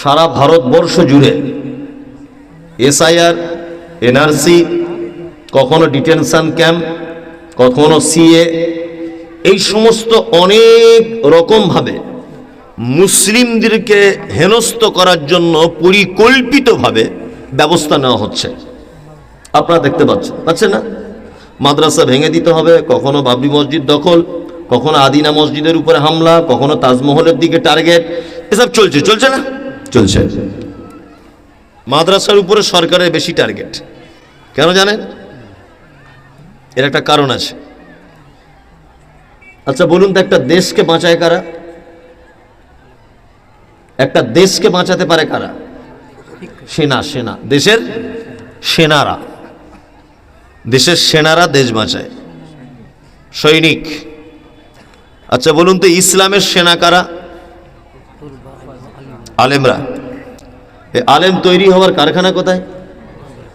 সারা ভারতবর্ষ জুড়ে SIR, NRC, কখনো detention camp, কখনো সিএ, এই সমস্ত অনেক রকমভাবে মুসলিমদেরকে হেনস্থ করার জন্য পরিকল্পিতভাবে ব্যবস্থা নেওয়া হচ্ছে। আপনারা দেখতে পাচ্ছেন না? মাদ্রাসা ভেঙে দিতে হবে, কখনো বাবরি মসজিদ দখল, কখনো আদিনা মসজিদের উপরে হামলা, কখনো তাজমহলের দিকে টার্গেট, এসব চলছে না? চলছে। মাদ্রাসার উপরে সরকারের বেশি টার্গেট কেন জানেন? এর একটা কারণ আছে। আচ্ছা বলুন তো, একটা দেশকে বাঁচায় কারা? একটা দেশকে বাঁচাতে পারে কারা? সেনা। দেশের সেনারা, দেশের সেনারা দেশ বাঁচায়, সৈনিক। আচ্ছা বলুন তো, ইসলামের সেনা কারা? আলেমরা। এই আলেম তৈরি হওয়ার কারখানা কোথায়?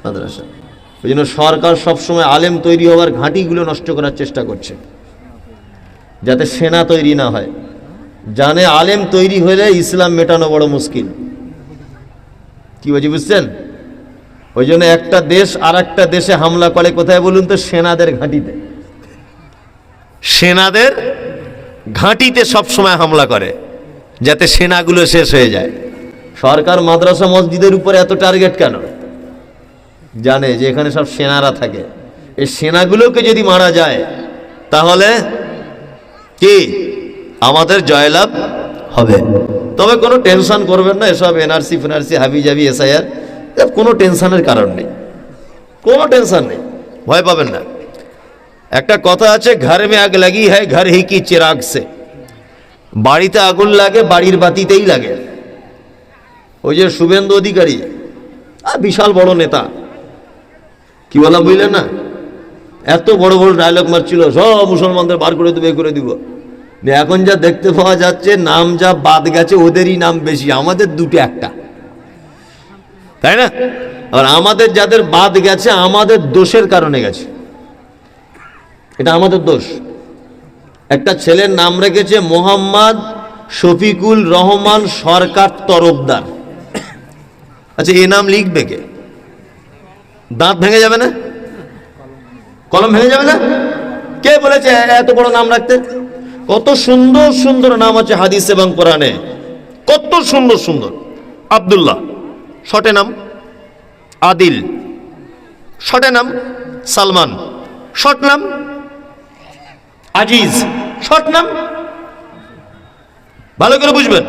মাদ্রাসা। ওই জন্য সরকার সবসময় আলেম তৈরি হওয়ার ঘাঁটিগুলো নষ্ট করার চেষ্টা করছে, যাতে সেনা তৈরি না হয়। জানে আলেম তৈরি হলে ইসলাম মেটানো বড় মুশকিল। কি বলছি বুঝছেন? ওই জন্য একটা দেশ আর একটা দেশে হামলা করে কোথায় বলুন তো? সেনাদের ঘাঁটিতে। সেনাদের ঘাঁটিতে সবসময় হামলা করে, যাতে সেনাগুলো শেষ হয়ে যায়। সরকার মাদ্রাসা মসজিদের উপরে এত টার্গেট কেন? জানে যে এখানে সব সেনারা থাকে, এই সেনাগুলোকে যদি মারা যায় তাহলে কি আমাদের জয়লাভ হবে। তবে কোনো টেনশন করবেন না, এসব এনআরসি ফেনআরসি হাবিজাবি এসআইআর, কোনো টেনশনের কারণ নেই, কোনো টেনশন নেই, ভয় পাবেন না। একটা কথা আছে, ঘর মে আগ লাগি হ্যায় ঘর হি কি চিরাগ সে। বাড়িতে আগুন লাগে বাড়ির বাতিতেই লাগে। ওই যে শুভেন্দু অধিকারী, বিশাল বড় নেতা, কি বলা বুঝলেন না? এত বড় বড় ডায়লগ মারছিল, সব মুসলমানদের বার করে দেবো, করে দিব। এখন যা দেখতে পাওয়া যাচ্ছে, নাম যা বাদ গেছে ওদেরই নাম বেশি, আমাদের দুটো একটা, তাই না? আর আমাদের যাদের বাদ গেছে আমাদের দোষের কারণে গেছে, এটা আমাদের দোষ। একটা ছেলের নাম রেখেছে মোহাম্মদ শফিকুল রহমান সরকার তরফদার। আচ্ছা এই নাম লিখবে কে? দাঁত ভেঙে যাবে না? কলম ভেঙে যাবে না? কে বলেছে এত বড় নাম রাখতে? কত সুন্দর সুন্দর নাম আছে হাদিস এবং কোরআনে, কত সুন্দর সুন্দর। আব্দুল্লাহ শর্টে নাম, আদিল শর্টে নাম, সালমান শর্ট নাম, আজিজ শর্ট নাম। ভালো করে বুঝবেন।